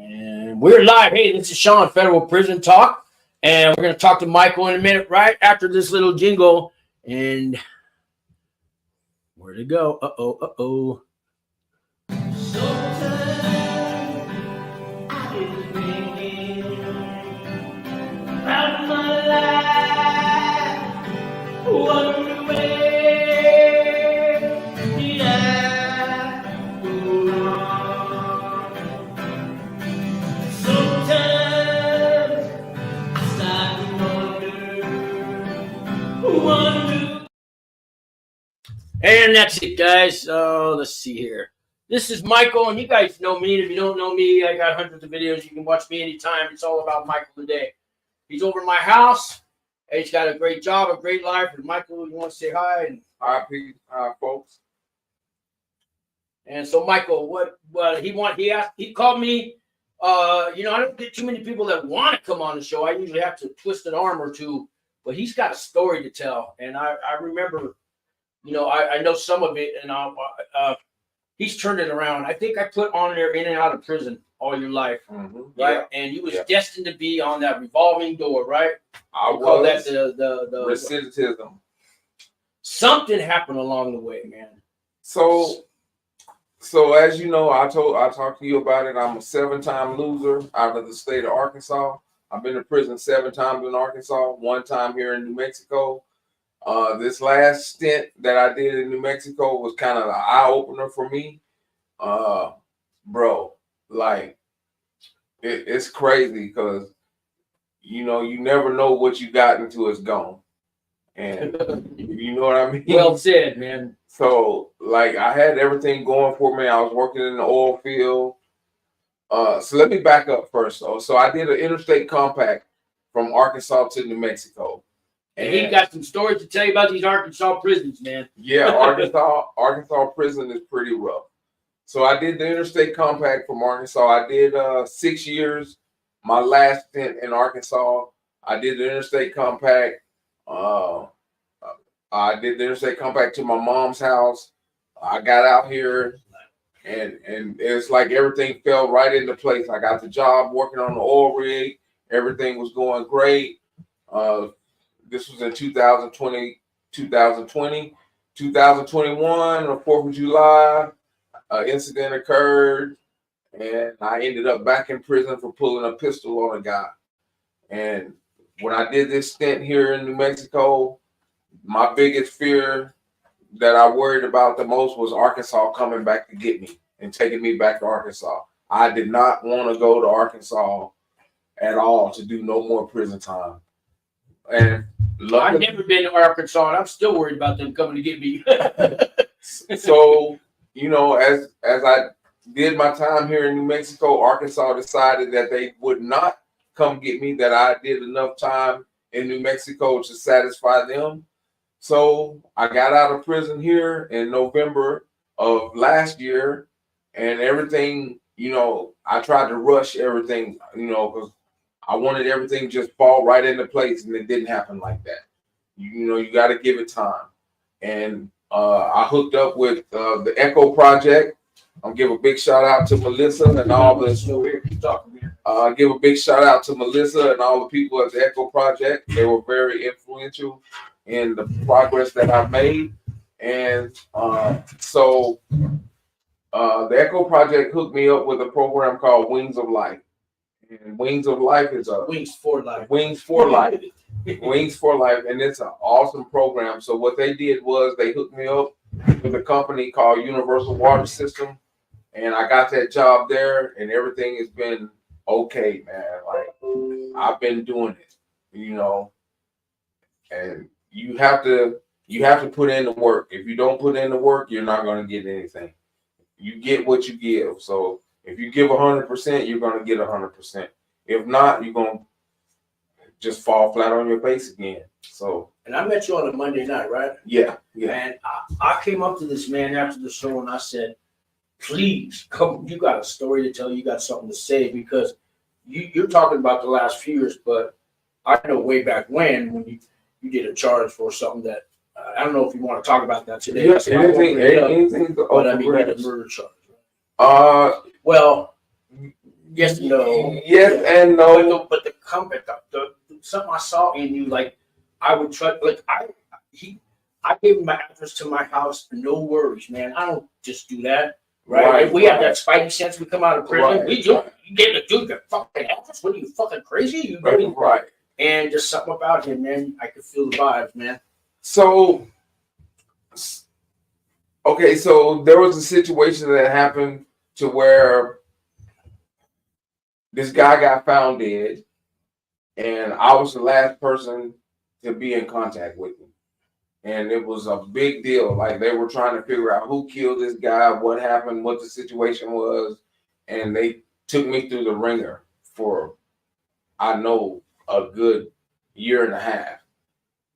And we're live. Hey, this is Sean, Federal Prison Talk. And we're going to talk to Michael in a minute, right after this little jingle. And where'd it go? Uh-oh. Out of my life, wonder where did I go wrong? Sometimes I start to wonder. And that's it, guys. Let's see here. This is Michael, and you guys know me. If you don't know me, I got hundreds of videos. You can watch me anytime. It's all about Michael today. He's over my house. He's got a great job, a great life. And Michael, you want to say hi? And hi, folks. And so, Michael, what he called me. I don't get too many people that want to come on the show. I usually have to twist an arm or two, but he's got a story to tell. And I remember, I know some of it, and he's turned it around. I think I put on there in and out of prison all your life, right? Yeah. And you was destined to be on that revolving door, right? I call was. That the recidivism. Something happened along the way, man. So as you know, I talked to you about it. I'm a 7-time loser out of the state of Arkansas. I've been to prison 7 times in Arkansas, 1 time here in New Mexico. This last stint that I did in New Mexico was kind of an eye-opener for me. Bro, like, it's crazy because, you never know what you got until it's gone. And you know what I mean? Well said, man. So, like, I had everything going for me. I was working in the oil field. So let me back up first. So I did an interstate compact from Arkansas to New Mexico. And he got some stories to tell you about these Arkansas prisons, man. Yeah, Arkansas prison is pretty rough. So I did the interstate compact from Arkansas. I did 6 years. My last stint in Arkansas, I did the interstate compact. I did the interstate compact to my mom's house. I got out here, and it's like everything fell right into place. I got the job working on the oil rig. Everything was going great. This was in 2020, 2021, the 4th of July, an incident occurred, and I ended up back in prison for pulling a pistol on a guy. And when I did this stint here in New Mexico, my biggest fear that I worried about the most was Arkansas coming back to get me and taking me back to Arkansas. I did not want to go to Arkansas at all to do no more prison time. And I've never been to Arkansas, and I'm still worried about them coming to get me. So, as I did my time here in New Mexico, Arkansas decided that they would not come get me, that I did enough time in New Mexico to satisfy them. So I got out of prison here in November of last year, and everything, I tried to rush everything, because I wanted everything just fall right into place, and it didn't happen like that. You got to give it time. And I hooked up with the Echo Project. I'll give a big shout out to Melissa and all the give a big shout out to Melissa and all the people at the Echo Project. They were very influential in the progress that I made. And so the Echo Project hooked me up with a program called Wings of Life. And Wings of Life is Wings for Life. Wings for Life. Wings for Life, and it's an awesome program. So what they did was they hooked me up with a company called Universal Water System, and I got that job there, and everything has been okay, man. Like, I've been doing it, and you have to put in the work. If you don't put in the work, you're not going to get anything. You get what you give. So if you give 100%, you're going to get 100%. If not, you're going to just fall flat on your face again. So. And I met you on a Monday night, right? Yeah. And I came up to this man after the show, and I said, please come. You got a story to tell. You got something to say, because you're talking about the last few years, but I know way back when you did a charge for something that I don't know if you want to talk about that today. Yeah, anything but I mean, you had a murder charge. Well, Yes, no. Yes and no. But the company, the something I saw in you, like I would try, like I gave him my address to my house, no worries, man. I don't just do that, right? If we have that spidey sense, we come out of prison, we do. You get the dude your fucking address? What are you fucking crazy? You go Right. And just something about him, man. I could feel the vibes, man. So, okay, so there was a situation that happened to where this guy got found dead, and I was the last person to be in contact with him. And it was a big deal. Like, they were trying to figure out who killed this guy, what happened, what the situation was. And they took me through the ringer for, I know, a good year and a half.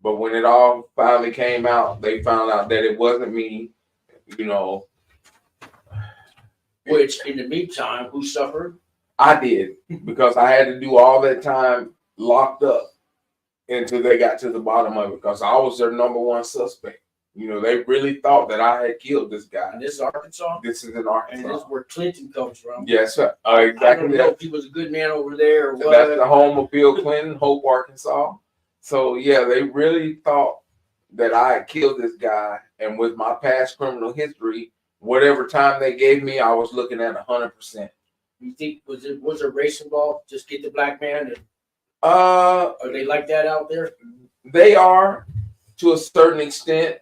But when it all finally came out, they found out that it wasn't me, you know. Which, in the meantime, who suffered? I did, because I had to do all that time locked up until they got to the bottom of it, because I was their number one suspect. You know, they really thought that I had killed this guy. And this is Arkansas? This is in Arkansas. And this is where Clinton comes from. Yes, sir. Exactly. I don't know if he was a good man over there or so what. that's the home of Bill Clinton, Hope, Arkansas. So, yeah, they really thought that I had killed this guy. And with my past criminal history, whatever time they gave me, I was looking at 100%. You think was there race involved? Just get the black man? And, are they like that out there? They are, to a certain extent.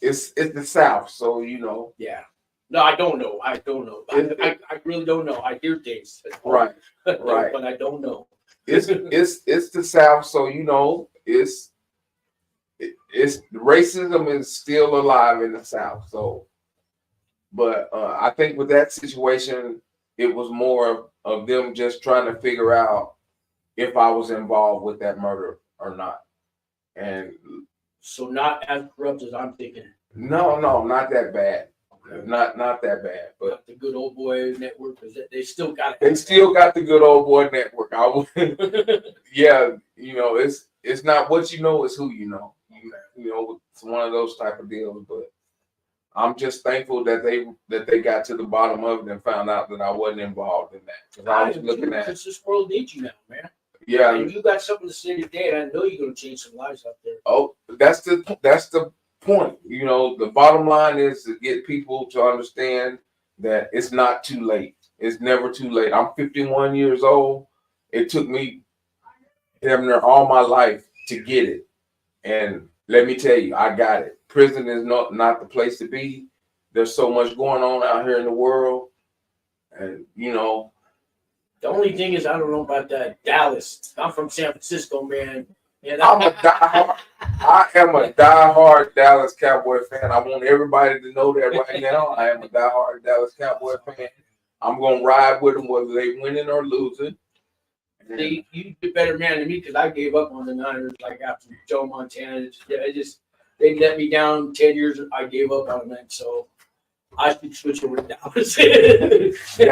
It's the South, so you know. Yeah. No, I don't know. I I really don't know. I hear things. Right. Right. But I don't know. It's the South, so you know it's racism is still alive in the South. So, but I think with that situation, it was more of them just trying to figure out if I was involved with that murder or not. And so not as corrupt as I'm thinking. No, not that bad. Okay. Not that bad. But the good old boy network, they still got it. They still got the good old boy network. Yeah, you know, it's not what you know, it's who you know. You know, it's one of those type of deals. But I'm just thankful that they got to the bottom of it and found out that I wasn't involved in that. Because I was looking at this world needs you now, man. Yeah, and you got something to say today, and I know you're going to change some lives out there. Oh, that's the point. You know, the bottom line is to get people to understand that it's not too late. It's never too late. I'm 51 years old. It took me damn near all my life to get it, and let me tell you, I got it. Prison is not the place to be. There's so much going on out here in the world, and you know. The only thing is, I don't know about that Dallas. I'm from San Francisco, man. And I am a diehard Dallas Cowboy fan. I want everybody to know that right now. I am a diehard Dallas Cowboy fan. I'm gonna ride with them whether they winning or losing. See, you a better man than me because I gave up on the Niners like after Joe Montana. They let me down 10 years. I gave up on them, so I should switch over to Dallas. We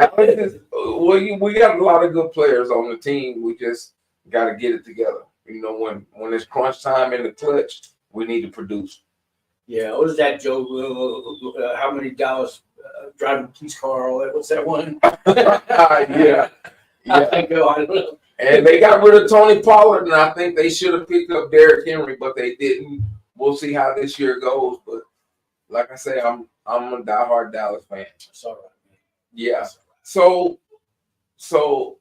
got a lot of good players on the team. We just got to get it together. You know, when it's crunch time in the clutch, we need to produce. Yeah, what is that, Joe? How many Dallas driving a police car? All that. What's that one? Yeah. I don't know. And they got rid of Tony Pollard, and I think they should have picked up Derrick Henry, but they didn't. We'll see how this year goes, but like I say, I'm a diehard Dallas fan. That's all right, man. Yeah. So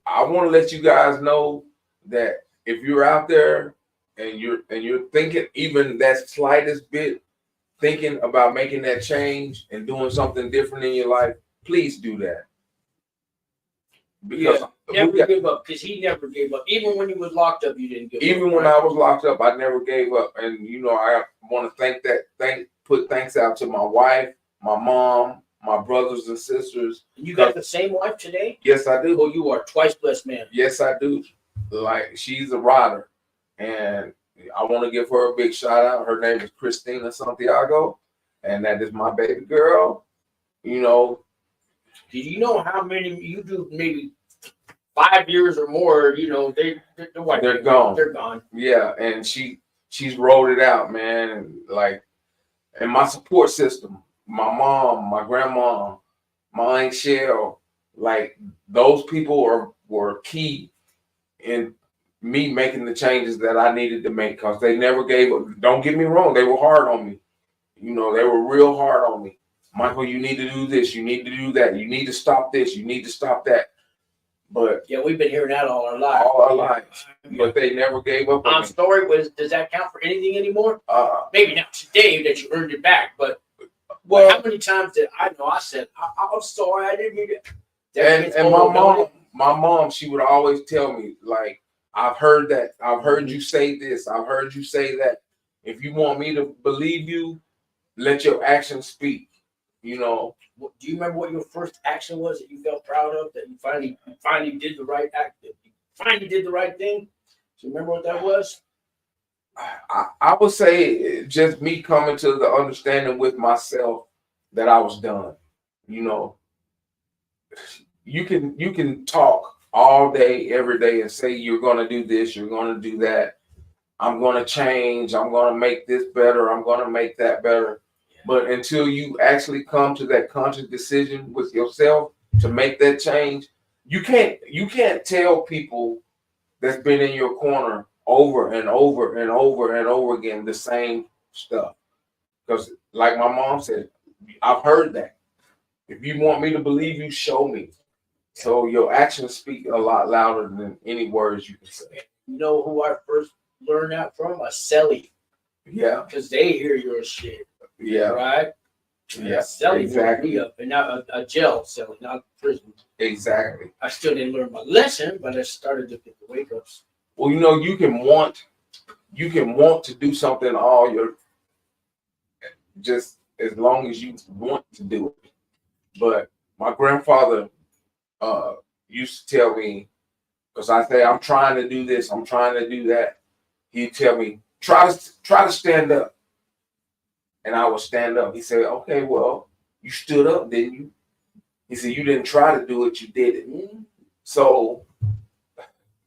I want to let you guys know that if you're out there and you're thinking even that slightest bit, thinking about making that change and doing something different in your life, please do that. Because never give up, because he never gave up. Even when he was locked up, you didn't give up. Even when I was locked up, I never gave up. And you know, I want to put thanks out to my wife, my mom, my brothers and sisters. You got the same wife today? Yes, I do. Oh, you are twice blessed man. Yes, I do. Like, she's a rider, and I want to give her a big shout out. Her name is Christina Santiago, and that is my baby girl. You know. Did you know how many you do? Maybe 5 years or more. You know, they're gone. They're gone. Yeah, and she's rolled it out, man. And my support system, my mom, my grandma, my Aunt Shell, like those people were key in me making the changes that I needed to make, because they never gave up. Don't get me wrong, they were hard on me. You know, they were real hard on me. Michael, you need to do this, you need to do that, you need to stop this, you need to stop that. But yeah, we've been hearing that all our lives. But they never gave up on me. Story does that count for anything anymore? Maybe not today that you earned it back, but well, how many times did I know I said, I'm sorry, I didn't mean it. And my mom, she would always tell me, like, I've heard that. I've heard you say this. I've heard you say that. If you want me to believe you, let your actions speak. You know. Do you remember what your first action was that you felt proud of, that you finally did the right act, that you finally did the right thing? Do you remember what that was? I would say just me coming to the understanding with myself that I was done. You know, you can talk all day, every day, and say you're going to do this, you're going to do that. I'm going to change. I'm going to make this better. I'm going to make that better. But until you actually come to that conscious decision with yourself to make that change, you can't tell people that's been in your corner over and over and over and over again the same stuff. Because like my mom said, I've heard that. If you want me to believe you, show me. So your actions speak a lot louder than any words you can say. You know who I first learned that from? A cellie. Yeah. Because they hear your shit. Yeah. Right? Yeah. Cellie exactly. Me up, and now a jail cellie, not prison. Exactly. I still didn't learn my lesson, but I started to get the wake ups. Well, you know, you can want to do something all your, just as long as you want to do it. But my grandfather used to tell me, because I say I'm trying to do this, I'm trying to do that. He'd tell me, try to stand up. And I would stand up. He said, okay, well, you stood up, didn't you? He said, you didn't try to do it, you did it. So,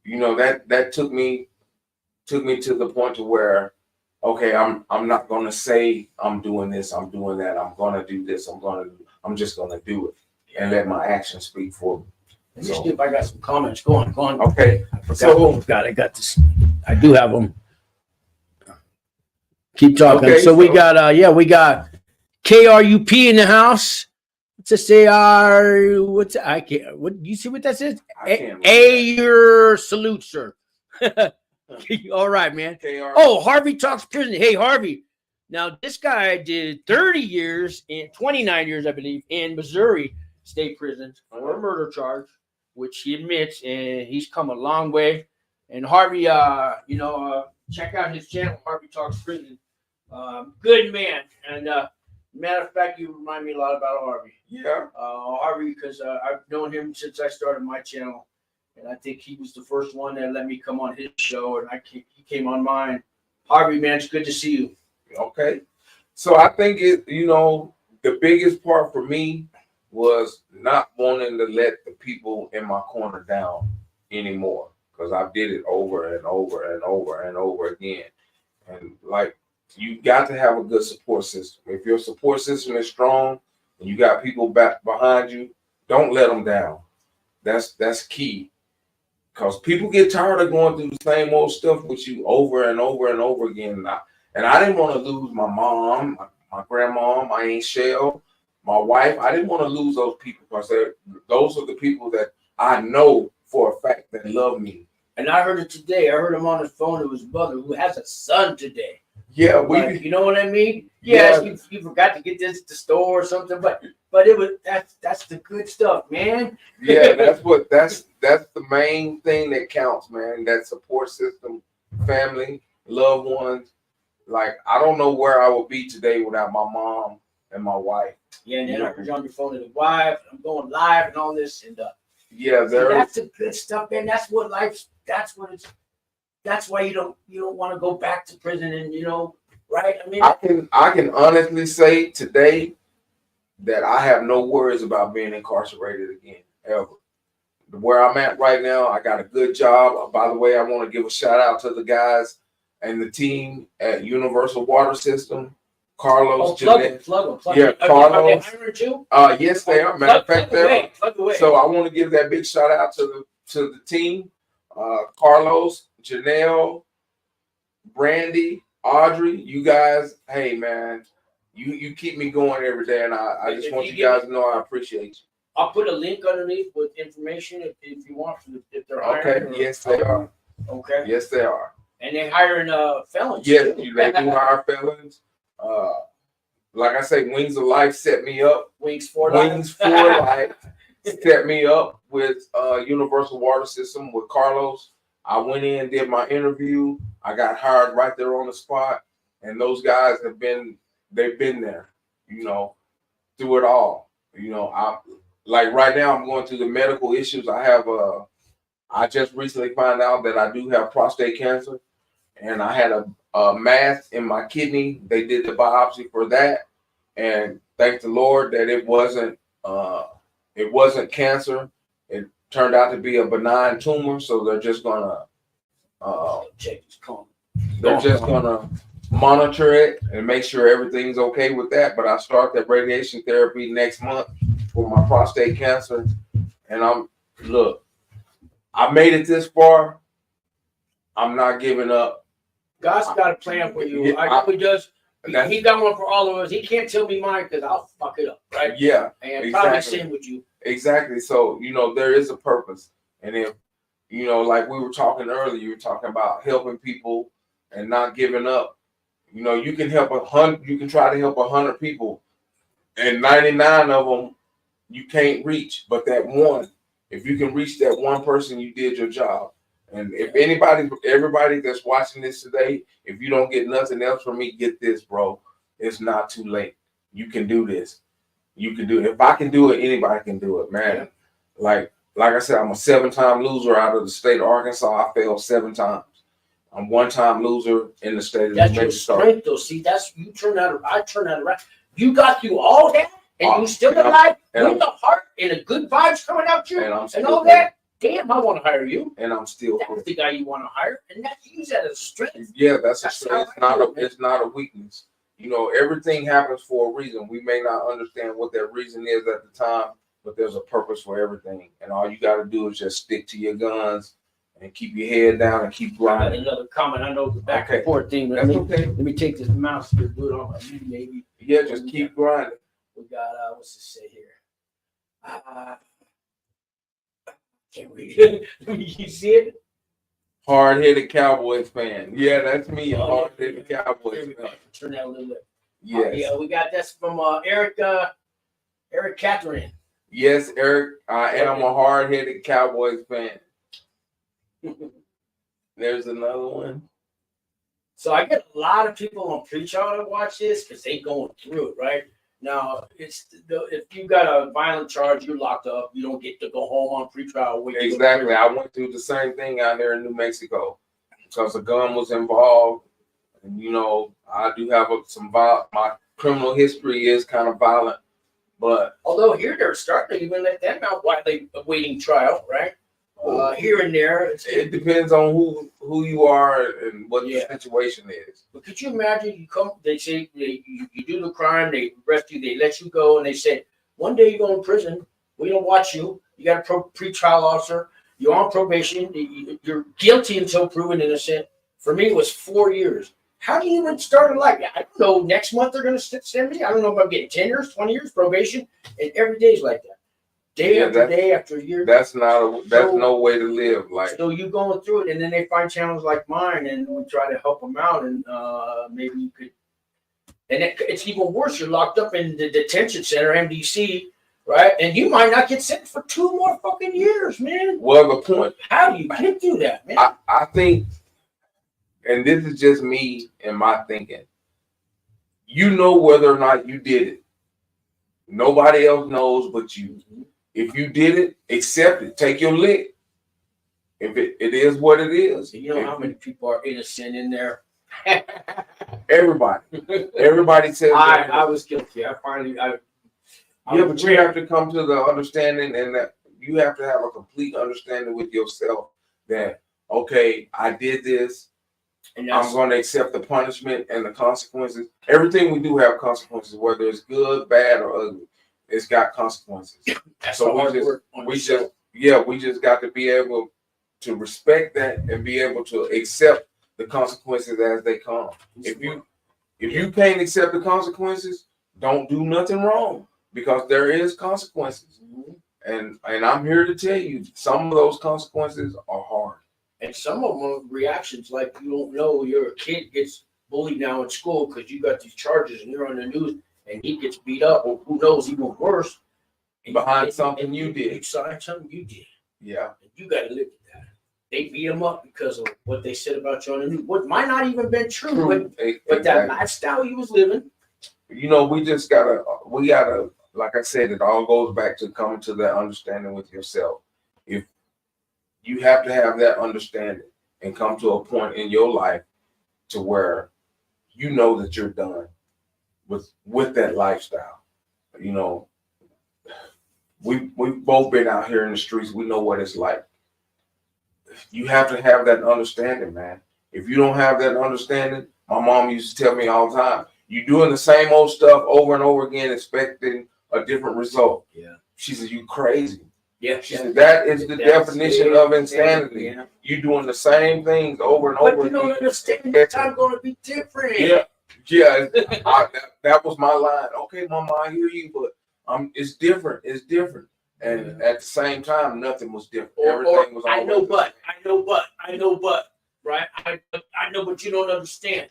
you know, that took me to the point to where, okay, I'm not gonna say I'm doing this, I'm doing that, I'm gonna do this, I'm just gonna do it and let my actions speak for me. Let me see if I got some comments. Go on. Okay. I got this. I do have them. Keep talking. Okay, so we got KRUP in the house. What's this AR? What's I can't? What you see? What that says? Your salute, sir. All right, man. KR. Oh, Harvey talks prison. Hey, Harvey. Now this guy did 30 years and 29 years, I believe, in Missouri State Prison for a murder charge, which he admits, and he's come a long way. And Harvey, check out his channel, Harvey Talks Prison. Good man. And matter of fact, you remind me a lot about Harvey. Yeah. Harvey, because I've known him since I started my channel. And I think he was the first one that let me come on his show, and he came on mine. Harvey, man, it's good to see you. Okay. So I think the biggest part for me was not wanting to let the people in my corner down anymore, because I did it over and over and over and over again. And like, you got to have a good support system. If your support system is strong and you got people back behind you, don't let them down. That's key. Because people get tired of going through the same old stuff with you over and over and over again. And I didn't want to lose my mom, my grandma, my Aunt Shell, my wife. I didn't want to lose those people, because those are the people that I know for a fact that love me. And I heard it today. I heard him on the phone to his mother, who has a son today. Yeah, you know what I mean? Yes, you forgot to get this at the store or something, but it was that's the good stuff, man. Yeah, that's the main thing that counts, man. That support system, family, loved ones. Like, I don't know where I would be today without my mom and my wife. Yeah, and then I heard you on your phone to the wife. I'm going live and all this, and that's the good stuff, man. That's what life's. That's why you don't want to go back to prison, and right? I mean, I can honestly say today that I have no worries about being incarcerated again, ever. Where I'm at right now, I got a good job. By the way, I want to give a shout out to the guys and the team at Universal Water System, Carlos, plug Jeanette. them, plug them. Yeah, Are they Carlos. hiring too? Yes, they are. Matter of fact, they are. Plug away. So I want to give that big shout out to the team. Carlos, Janelle, Brandy, Audrey, you guys, hey man, you keep me going every day, and I just want you guys to know I appreciate you. I'll put a link underneath with information if you want to, if they're hiring. Okay, yes they are. Okay. Yes they are. And they're hiring felons. Yes, too. they do hire felons. Like I say, Wings of Life set me up. Wings for Life set me up with Universal Water System with Carlos. I went in, did my interview. I got hired right there on the spot, and those guys they've been there, you know, through it all. You know, like right now I'm going through the medical issues. I just recently found out that I do have prostate cancer, and I had a mass in my kidney. They did the biopsy for that, and thank the Lord that it wasn't cancer. It turned out to be a benign tumor, so they're just gonna monitor it and make sure everything's okay with that. But I start that radiation therapy next month for my prostate cancer, and I made it this far. I'm not giving up. God's got a plan for you. I know He does. He got one for all of us. He can't tell me mine because I'll fuck it up, right? Yeah, and exactly. Probably same with you. Exactly. So there is a purpose, and if like we were talking earlier, you were talking about helping people and not giving up. You can help 100. You can try to help 100 people, and 99 of them you can't reach. But that one, if you can reach that one person, you did your job. And if everybody that's watching this today, if you don't get nothing else from me, get this, bro. It's not too late. You can do this. You can do it. If I can do it, anybody can do it, man. Yeah. Like I said, I'm a 7-time loser out of the state of Arkansas. I failed 7 times. I'm 1-time loser in the state of New Mexico. That's your strength, though. See, I turn that around. You got through all that, and you still alive with the heart and the good vibes coming out you and all that. Damn, I want to hire you. And I'm still that's the guy you want to hire, and use that as a strength. Yeah, that's a strength. It's not a weakness. Everything happens for a reason. We may not understand what that reason is at the time, but there's a purpose for everything. And all you got to do is just stick to your guns and keep your head down and keep grinding. Another comment. I know the back and forth thing. Let me take this mouse to do it on my knee, maybe. Yeah, just keep grinding. We got what's it say here? Can't read it. You see it? Hard-headed Cowboys fan. Yeah, that's me. Hard-headed Cowboys fan. Turn that a little bit. Yes. Yeah, we got this from Eric Catherine. Yes, Eric. I am a hard-headed Cowboys fan. There's another one. So I get a lot of people on pre-trial to watch this because they going through it, right? Now, if you got a violent charge, you're locked up. You don't get to go home on pre-trial. Exactly. I went through the same thing out here in New Mexico because a gun was involved. And, I do have my criminal history is kind of violent. But although here they're starting to even let them out while they're awaiting trial, right? Here and there. It depends on who you are and what the situation is. But could you imagine they say you do the crime, they arrest you, they let you go, and they say, one day you go in prison, we don't watch you, you got a pre-trial officer, you're on probation, you're guilty until proven innocent. For me, it was 4 years. How do you even start a life? I don't know, next month they're going to send me. I don't know if I'm getting 10 years, 20 years probation, and every day is like that. Day after year. That's no way to live. So you going through it, and then they find channels like mine, and we try to help them out, and maybe you could. And it's even worse. You're locked up in the detention center, MDC, right? And you might not get sentenced for 2 more fucking years, man. Well, the point. How do you get through that, man? I think, and this is just me and my thinking. You know whether or not you did it. Nobody else knows but you. Mm-hmm. If you did it, accept it. Take your lick. If it is what it is. You know how many people are innocent in there? Everybody. Everybody says I was guilty. But you have to come to the understanding, and that you have to have a complete understanding with yourself that, okay, I did this. And I'm going to accept the punishment and the consequences. Everything we do have consequences, whether it's good, bad, or ugly. It's got consequences. that's So we just got to be able to respect that and be able to accept the consequences as they come. If you can't accept the consequences, don't do nothing wrong, because there is consequences. And I'm here to tell you, some of those consequences are hard. And some of them are reactions like you don't know your kid gets bullied now in school because you got these charges and you're on the news and he gets beat up, or who knows, even worse. Behind something you did. Behind something you did. Yeah. And you got to live with that. They beat him up because of what they said about you on the news. What might not even been true. But that lifestyle he was living. You know, we gotta, like I said, it all goes back to coming to that understanding with yourself. If you have to have that understanding and come to a point in your life to where you know that you're done with that lifestyle. You know, we've both been out here in the streets. We know what it's like. You have to have that understanding, man. If you don't have that understanding, my mom used to tell me all the time, you're doing the same old stuff over and over again, expecting a different result. Yeah. She said, you crazy. Yeah. She said, that is the definition of insanity. Yeah. You're doing the same things over and over again. But you don't understand that time going to be different. Yeah. Yeah. That was my line. Okay, Mama, I hear you, but it's different. It's different. And at the same time, nothing was different. Everything was. I know, but, right? I know, but you don't understand.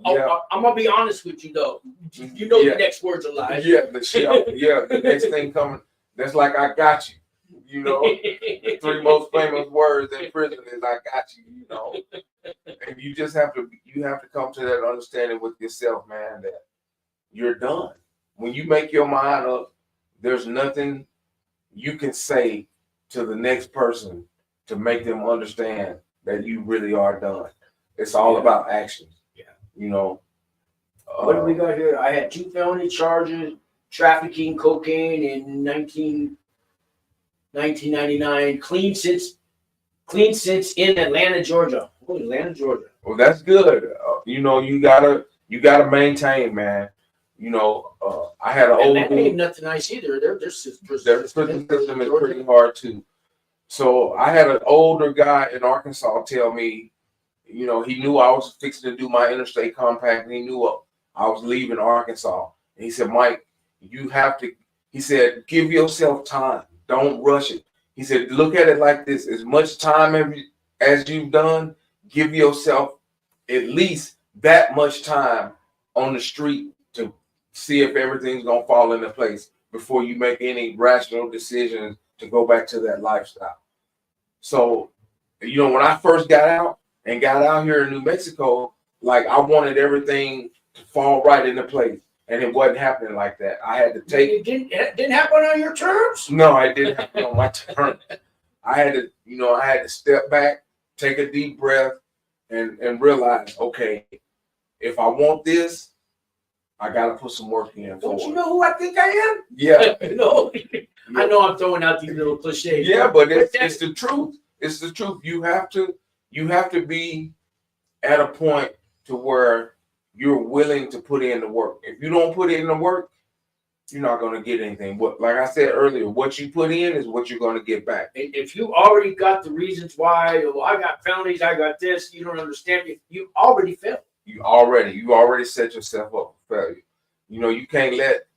I'm gonna be honest with you though. You know the next word's a lie. Yeah, the next thing coming. That's like I got you. You know, the three most famous words in prison is "I got you." You know, and you just have to come to that understanding with yourself, man, that you're done. When you make your mind up, there's nothing you can say to the next person to make them understand that you really are done. It's all about action. Yeah. You know. What do we got here? I had 2 felony charges, trafficking cocaine in 1999. Clean since in Atlanta, Georgia. Oh, Atlanta, Georgia. Well, that's good. You know, you gotta maintain, man. You know, I had an old dude. Ain't nothing nice either. Their prison system is pretty hard too. So I had an older guy in Arkansas tell me, you know, he knew I was fixing to do my interstate compact, and he knew I was leaving Arkansas. And he said, Mike, you have to. He said, give yourself time. Don't rush it. He said, look at it like this: as much time as you've done, give yourself at least that much time on the street to see if everything's gonna fall into place before you make any rational decisions to go back to that lifestyle. So, you know, when I first got out here in New Mexico, like I wanted everything to fall right into place, and it wasn't happening like that. I had to take it. Didn't happen on your terms? No, it didn't happen on my terms. I had to step back, take a deep breath, and realize, okay, if I want this, I gotta put some work in. Don't you know who I think I am? Yeah. No. I know I'm throwing out these little cliches. Yeah, but it's the truth. It's the truth. You have to be at a point to where you're willing to put in the work. If you don't put in the work, you're not going to get anything. But like I said earlier, what you put in is what you're going to get back. If you already got the reasons why, well, I got felonies, I got this, you don't understand me, you already failed. You already set yourself up for failure. You know, you can't let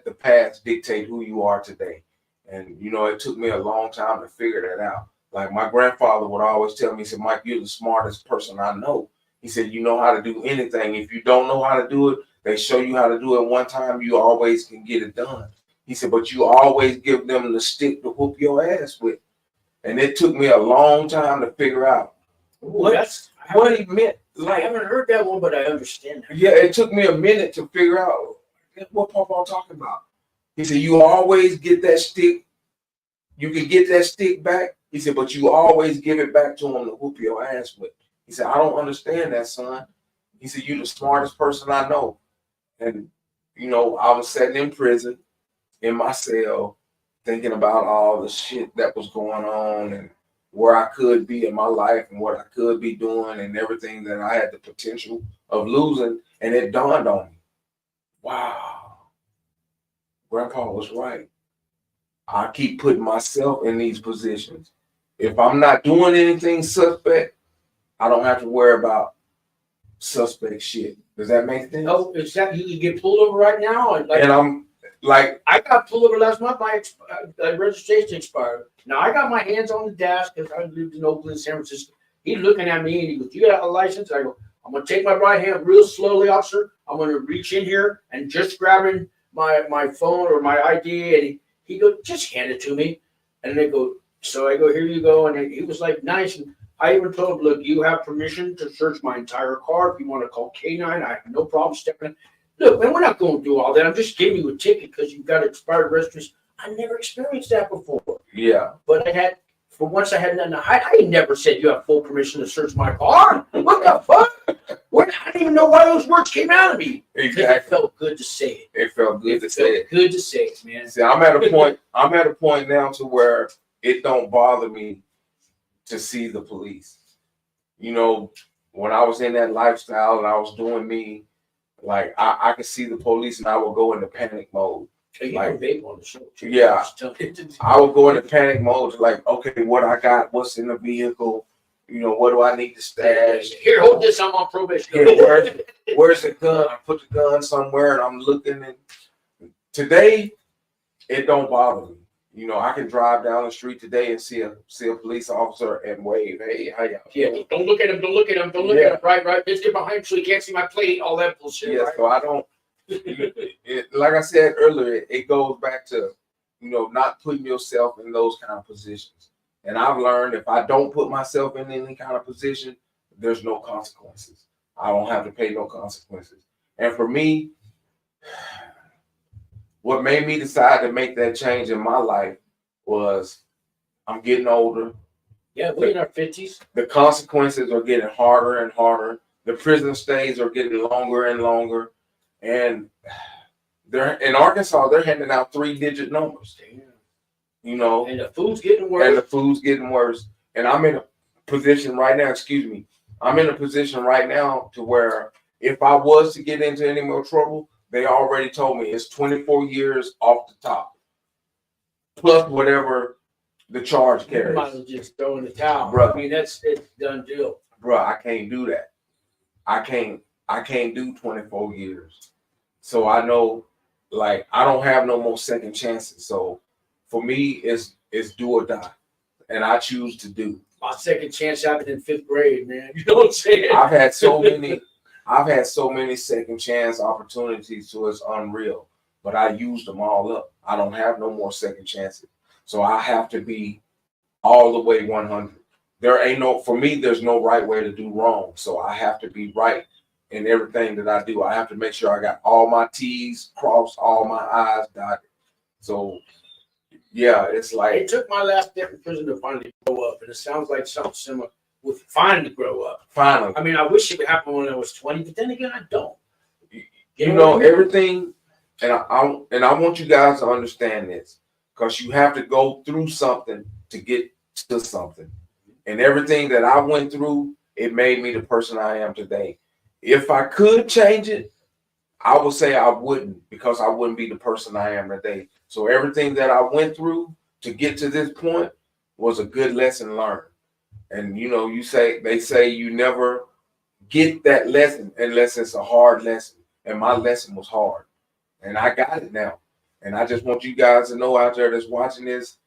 the past dictate who you are today. And you know, it took me a long time to figure that out. Like my grandfather would always tell me, he said, Mike, you're the smartest person I know. He said, you know how to do anything. If you don't know how to do it, they show you how to do it one time, you always can get it done. He said, but you always give them the stick to whoop your ass with. And it took me a long time to figure out what he meant. Like, I haven't heard that one, but I understand that. Yeah, it took me a minute to figure out what Papa talking about. He said, you always get that stick. You can get that stick back. He said, but you always give it back to him to whoop your ass with. He said, I don't understand that, son. He said, you're the smartest person I know. And, you know, I was sitting in prison in my cell thinking about all the shit that was going on and where I could be in my life and what I could be doing and everything that I had the potential of losing. And it dawned on me, wow, Grandpa was right. I keep putting myself in these positions. If I'm not doing anything suspect, I don't have to worry about suspect shit. Does that make sense? No, except you can get pulled over right now. And I'm like, I got pulled over last month. My registration expired. Now I got my hands on the dash because I lived in Oakland, San Francisco. He's looking at me and he goes, "You got a license?" I go, "I'm gonna take my right hand real slowly, officer. I'm gonna reach in here and just grabbing my phone or my ID." And he goes, "Just hand it to me." And they go, so I go, "Here you go." And he was like nice. And I even told him, "Look, you have permission to search my entire car. If you want to call K9, I have no problem stepping in." Look, man, we're not going to do all that. I'm just giving you a ticket because you've got expired registration. I never experienced that before. Yeah. But I had, for once I had nothing to hide. I never said you have full permission to search my car. What the fuck? I didn't even know why those words came out of me. Exactly. It felt good to say it. It felt good to say it. Good to say it, man. See, I'm at a point now to where it don't bother me to see the police. You know, when I was in that lifestyle and I was doing me, like I could see the police and I would go into panic mode. Hey, you like vape on the show too. Yeah. I would go into panic mode, like, okay, what I got, what's in the vehicle, you know, what do I need to stash? Here, hold this. I'm on probation. Yeah, where's the gun? I put the gun somewhere and I'm looking. And today, it don't bother me. You know, I can drive down the street today and see a police officer and wave, "Hey, how y'all?" Yeah, don't look at him. Don't look at him. Don't look at him. Right. Let's get behind him so he can't see my plate. All that bullshit. Yeah, right? so I don't. Like I said earlier, it goes back to, you know, not putting yourself in those kind of positions. And I've learned if I don't put myself in any kind of position, there's no consequences. I don't have to pay no consequences. And for me, what made me decide to make that change in my life was I'm getting older. Yeah, we're in our 50s. The consequences are getting harder and harder. The prison stays are getting longer and longer. And they're in Arkansas, they're handing out 3-digit numbers. Damn. You know, and the food's getting worse. And I'm in a position right now, I'm in a position right now to where if I was to get into any more trouble, they already told me it's 24 years off the top, plus whatever the charge carries. You might as well just throw in the towel. Bro. I mean, it's done deal. Bro, I can't do that. I can't do 24 years. So I know, like, I don't have no more second chances. So for me, it's do or die. And I choose to do. My second chance happened in 5th grade, man. You know what I'm saying? I've had so many second chance opportunities, so it's unreal. But I used them all up. I don't have no more second chances. So I have to be all the way 100. For me, there's no right way to do wrong. So I have to be right in everything that I do. I have to make sure I got all my T's crossed, all my I's dotted. So yeah, it's like it took my last day in prison to finally grow up. And it sounds like something similar with finally grow up. Finally. I mean, I wish it would happen when I was 20, but then again, I don't. You know, everything, and I want you guys to understand this, because you have to go through something to get to something. And everything that I went through, it made me the person I am today. If I could change it, I would say I wouldn't, because I wouldn't be the person I am today. So everything that I went through to get to this point was a good lesson learned. And you know, they say you never get that lesson unless it's a hard lesson. And my lesson was hard. And I got it now. And I just want you guys to know out there that's watching this,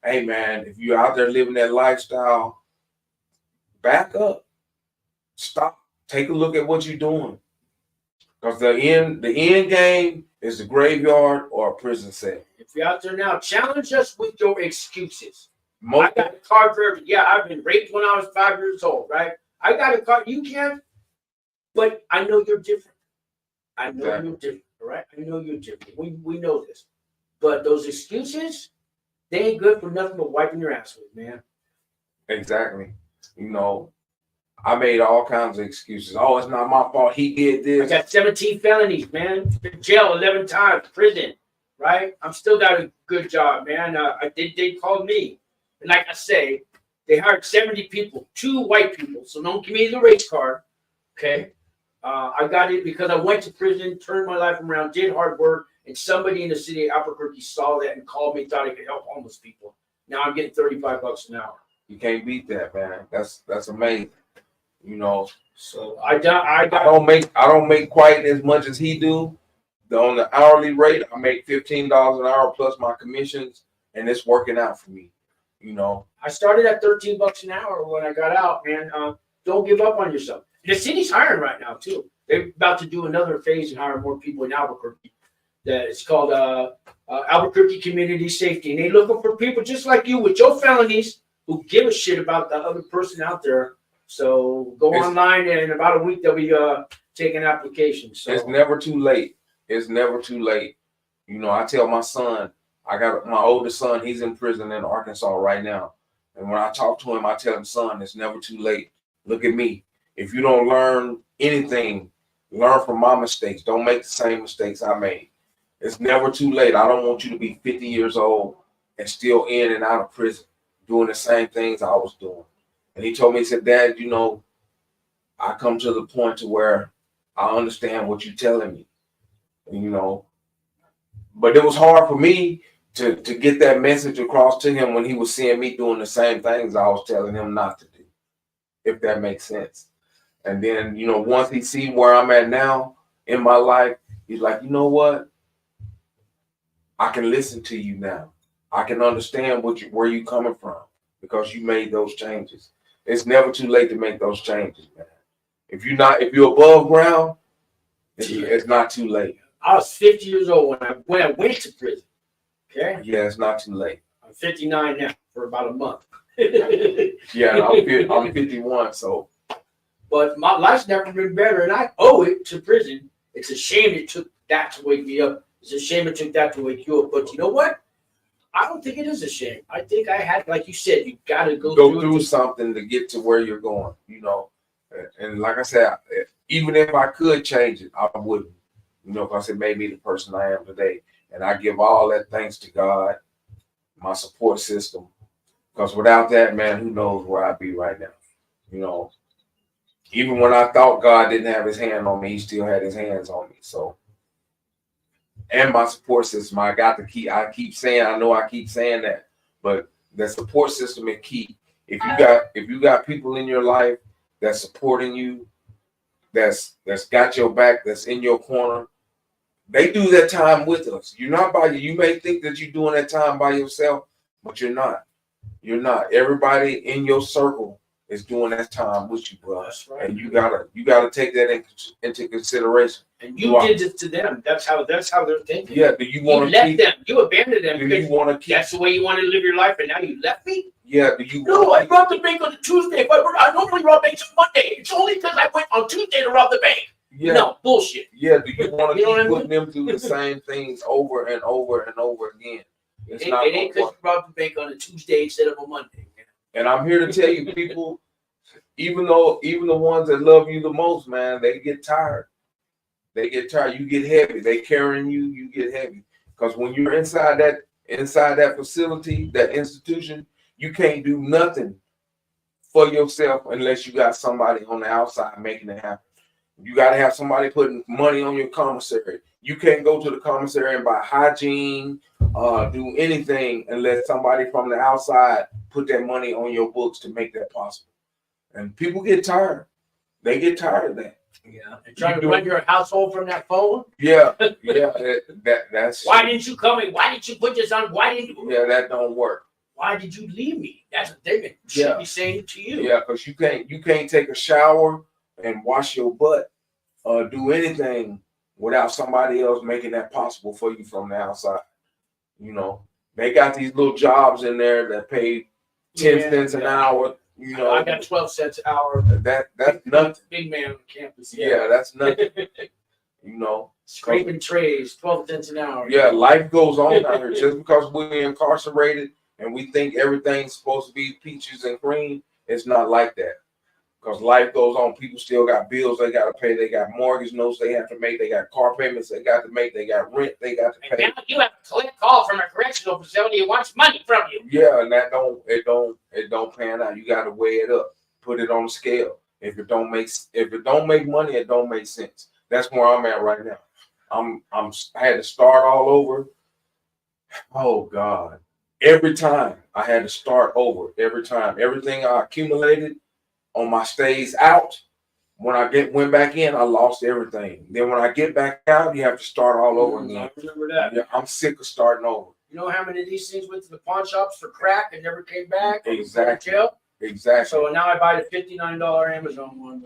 hey man, if you're out there living that lifestyle, back up. Stop. Take a look at what you're doing. Because the end game is the graveyard or a prison cell. If you're out there now, challenge us with your excuses. I got a card for everything. Yeah, I've been raped when I was 5 years old, right? I got a card. You can't, but I know you're different. I know you're different, all right? I know you're different. We know this. But those excuses, they ain't good for nothing but wiping your ass with, man. Exactly. You know, I made all kinds of excuses. Oh, it's not my fault. He did this. I got 17 felonies, man. Been jail 11 times, prison, right? I'm still got a good job, man. They called me. And like I say, They hired 70 people, 2 white people. So don't give me the race card. Okay. I got it because I went to prison, turned my life around, did hard work, and somebody in the city of Albuquerque saw that and called me, thought I could help homeless people. Now I'm getting $35 an hour. You can't beat that, man. That's amazing. You know. So I don't make quite as much as he do. On the hourly rate, I make $15 an hour plus my commissions, and it's working out for me. You know. I started at $13 an hour when I got out, man. Don't give up on yourself. The city's hiring right now too. They're about to do another phase and hire more people in Albuquerque. That it's called Albuquerque Community Safety, and they're looking for people just like you with your felonies who give a shit about the other person out there. So go online, and in about a week they'll be taking applications. So it's never too late. It's never too late. You know, I tell my son, I got my oldest son, he's in prison in Arkansas right now. And when I talk to him, I tell him, son, it's never too late. Look at me. If you don't learn anything, learn from my mistakes. Don't make the same mistakes I made. It's never too late. I don't want you to be 50 years old and still in and out of prison doing the same things I was doing. And he told me, he said, Dad, you know, I come to the point to where I understand what you're telling me. And, you know, but it was hard for me to get that message across to him when he was seeing me doing the same things I was telling him not to do, if that makes sense. And then, you know, once he see where I'm at now in my life, he's like, you know what? I can listen to you now. I can understand where you're coming from because you made those changes. It's never too late to make those changes, man. If you're above ground, it's not too late. I was 50 years old when I went to prison. Okay. Yeah, it's not too late. I'm 59 now for about a month. Yeah, I'm 51, so. But my life's never been better, and I owe it to prison. It's a shame it took that to wake me up. It's a shame it took that to wake you up. But you know what? I don't think it is a shame. I think I had, like you said, you got to go through something to get to where you're going, you know. And like I said, even if I could change it, I wouldn't. You know, because it made me the person I am today. And I give all that thanks to God, my support system. Because without that, man, who knows where I'd be right now. You know, even when I thought God didn't have his hand on me, he still had his hands on me. So, and my support system, I keep saying that, but the support system is key. If you got people in your life that's supporting you, that's got your back, that's in your corner, they do that time with us. You're not by you may think that you're doing that time by yourself, but you're not. You're not. Everybody in your circle is doing that time with you, bro. That's right. And you gotta take that into consideration. And you did it to them. That's how they're thinking. Yeah. Do you want to left them? You abandoned them. Do you want to keep? That's the way you want to live your life, and now you left me. Yeah. Do you? No, I robbed the bank on a Tuesday. I normally rob banks on Monday. It's only because I went on Tuesday to rob the bank. Yeah. No bullshit. Yeah. Do you want to keep putting them through the same things over and over and over again? It ain't because you robbed the bank on a Tuesday instead of a Monday. And I'm here to tell you, people, even the ones that love you the most, man, they get tired. They get tired. You get heavy. They carrying you. You get heavy. Because when you're inside that facility, that institution, you can't do nothing for yourself unless you got somebody on the outside making it happen. You got to have somebody putting money on your commissary. You can't go to the commissary and buy hygiene, do anything unless somebody from the outside put that money on your books to make that possible. And people get tired. They get tired of that. Yeah. And trying to run your household from that phone? Yeah. Yeah. That's why didn't you come in? Why didn't you put this on? Why didn't you? Yeah, that don't work. Why did you leave me? That's what they should be saying to you. Yeah, because you can't take a shower and wash your butt or do anything without somebody else making that possible for you from the outside. You know, they got these little jobs in there that pay 10 cents an hour. You know, I got 12 cents an hour. That's nothing. Big man on campus. Yeah, that's nothing. You know, scraping trays, 12 cents an hour. Yeah, life goes on out here. Just because we're incarcerated and we think everything's supposed to be peaches and cream, it's not like that. because life goes on. People still got bills they got to pay. They got mortgage notes they have to make. They got car payments they got to make. They got rent they got to pay. And now you have a collect call from a correctional facility who wants money from you. Yeah, and that don't pan out. You got to weigh it up, put it on the scale. If it don't make money, it don't make sense. That's where I'm at right now. I had to start all over. Oh God. Every time I had to start over. Every time. Everything I accumulated on my stays out, when I went back in, I lost everything. Then when I get back out, you have to start all over again. I remember that. Yeah, I'm sick of starting over. You know how many of these things went to the pawn shops for crack and never came back? Exactly. Jail? Exactly. So now I buy the $59 Amazon one.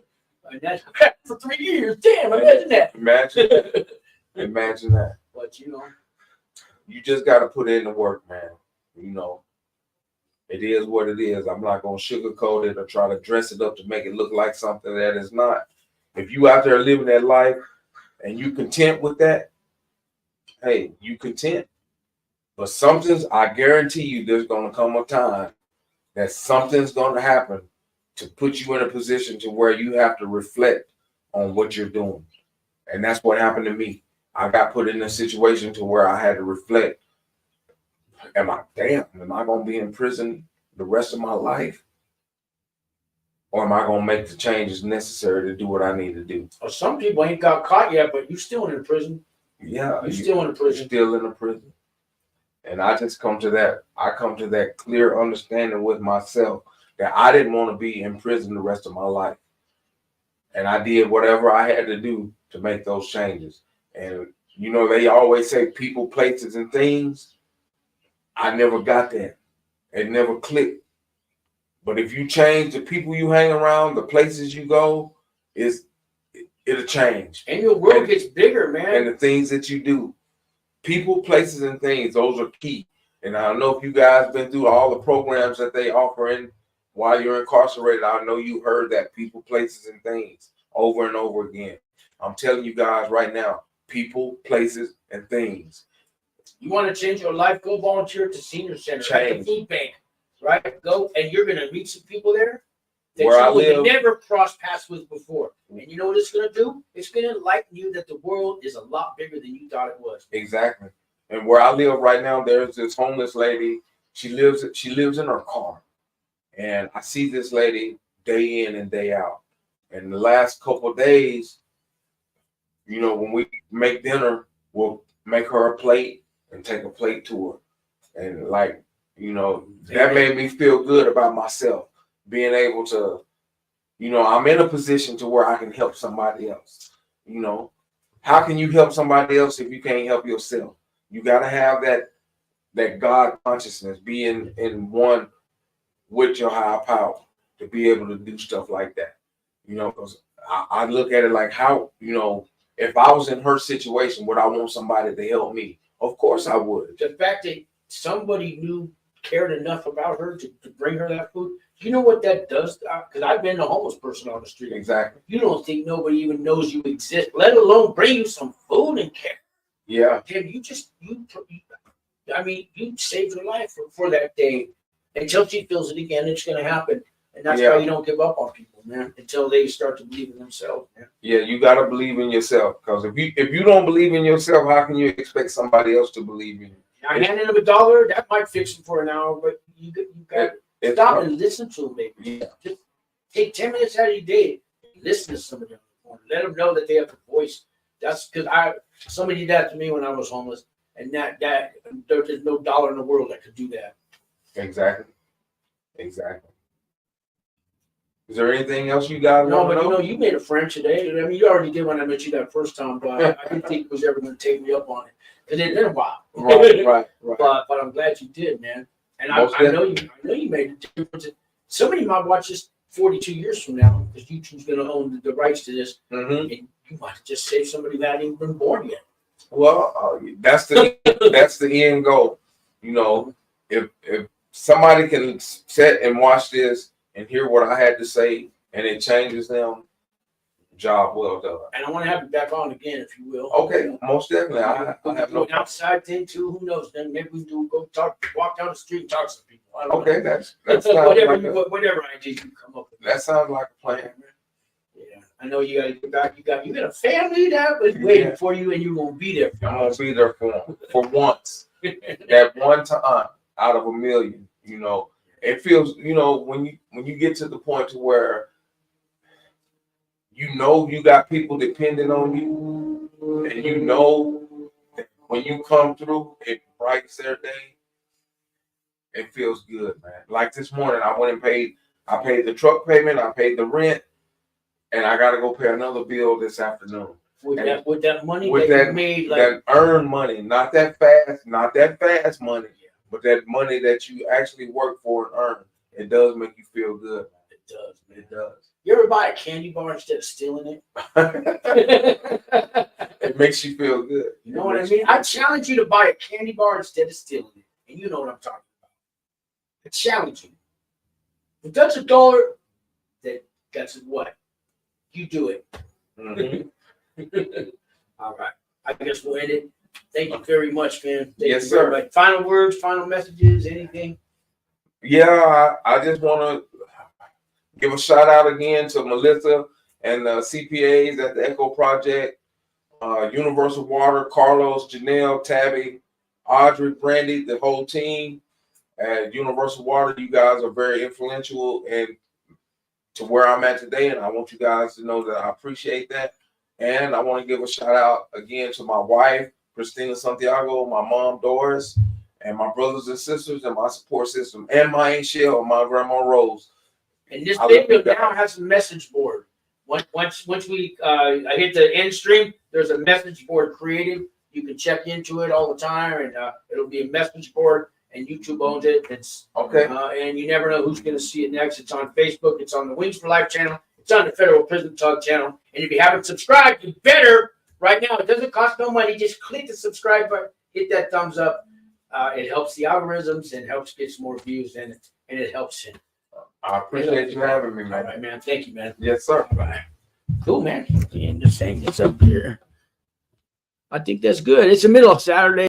And that's for 3 years. Damn, imagine that. Imagine that. Imagine that. But you know. You just got to put in the work, man. You know, it is what it is. I'm not going to sugarcoat it or try to dress it up to make it look like something that is not. If you out there living that life and you content with that, hey, you content. But I guarantee you there's going to come a time that something's going to happen to put you in a position to where you have to reflect on what you're doing. And that's what happened to me. I got put in a situation to where I had to reflect. Am I going to be in prison the rest of my life? Or am I going to make the changes necessary to do what I need to do? Well, some people ain't got caught yet, but you still in prison. Yeah. You're still in prison. Still in a prison. And I just come to that clear understanding with myself that I didn't want to be in prison the rest of my life. And I did whatever I had to do to make those changes. And, you know, they always say people, places, and things. I never got that. It never clicked. But if you change the people you hang around, the places you go, it'll change. And your world gets bigger, man. And the things that you do. People, places, and things, those are key. And I don't know if you guys been through all the programs that they offer in while you're incarcerated. I know you heard that people, places, and things over and over again. I'm telling you guys right now, people, places, and things. You want to change your life? Go volunteer at the senior center, at the food bank, right? Go, and you're going to meet some people there that you never crossed paths with before. And you know what it's going to do? It's going to enlighten you that the world is a lot bigger than you thought it was. Exactly. And where I live right now, there's this homeless lady. She lives in her car. And I see this lady day in and day out. And the last couple of days, you know, when we make dinner, we'll make her a plate and take a plate to her. And like, you know, that made me feel good about myself, being able to, you know, I'm in a position to where I can help somebody else. You know, how can you help somebody else if you can't help yourself? You got to have that God consciousness, being in one with your higher power to be able to do stuff like that. You know, because I look at it like how, you know, if I was in her situation, would I want somebody to help me? Of course I would. The fact that somebody cared enough about her to bring her that food, you know what that does? Because I've been a homeless person on the street. Exactly. You don't think nobody even knows you exist, let alone bring you some food and care. Yeah. Tim, you saved her life for that day. Until she feels it again, it's going to happen. And that's why you don't give up on people, man, until they start to believe in themselves, man. Yeah, you got to believe in yourself. Because if you don't believe in yourself, how can you expect somebody else to believe in you? I handed him $1. That might fix him for an hour, but you got to stop and listen to him, maybe. Yeah. Just take 10 minutes out of your day. Listen to somebody on the phone. Let them know that they have a voice. That's because somebody did that to me when I was homeless, and there's no dollar in the world that could do that. Exactly. Is there anything else you got? No, but you know, you made a friend today. I mean, you already did when I met you that first time, but I didn't think it was ever going to take me up on it because it's been a while. Right. But I'm glad you did, man. And I know you made a difference. Somebody might watch this 42 years from now because YouTube's going to own the rights to this, and you might just save somebody who hadn't even been born yet. Well, that's the end goal. You know, if somebody can sit and watch this and hear what I had to say, and it changes them, job well done. And I want to have you back on again, if you will. Okay, most definitely. I have no an outside thing too. Who knows? Then maybe we do walk down the street and talk to some people. Okay, that's whatever ideas you come up with. That sounds like a plan. Yeah, I know you got to get back. You got a family that was waiting for you, and you're gonna be there. I'm gonna be there for them for once. That one time out of a million. You know, it feels. You know, when you get to the point to where you know you got people depending on you, and you know that when you come through, it brightens their day. It feels good, man. Like this morning, I went and paid. I paid the truck payment. I paid the rent, and I got to go pay another bill this afternoon. With that money With that that, you made, like that earned money, not that fast money, but that money that you actually work for and earn. It does make you feel good. it does, man. It does. You ever buy a candy bar instead of stealing it? It makes you feel good. You know what I mean? I challenge you to buy a candy bar instead of stealing it, and you know what I'm talking about. I challenge you. If that's $1, that's what you do it. Mm-hmm. All right. I guess we'll end it. Thank you very much, man. Thank Yes, you sir. very much. Final words, final messages, anything? Yeah, I just want to give a shout out again to Melissa and the CPAs at the Echo Project, Universal Water, Carlos, Janelle, Tabby, Audrey, Brandy, the whole team at Universal Water. You guys are very influential and to where I'm at today, and I want you guys to know that I appreciate that. And I want to give a shout out again to my wife, Christina Santiago, my mom, Doris, and my brothers and sisters, and my support system, and my Aunt Shell, my grandma Rose. And this video now has a message board. Once we I hit the end stream, there's a message board created. You can check into it all the time, and it'll be a message board. And YouTube owns it. It's okay. And you never know who's going to see it next. It's on Facebook. It's on the Wings for Life channel. It's on the Federal Prison Talk channel. And if you haven't subscribed, you better right now. It doesn't cost no money. Just click the subscribe button. Hit that thumbs up. It helps the algorithms and helps get some more views, and it helps him. I appreciate you having me, man. All right, man. Thank you, man. Yes, sir. All right. Cool, man. And just hang this up here. I think that's good. It's the middle of Saturday.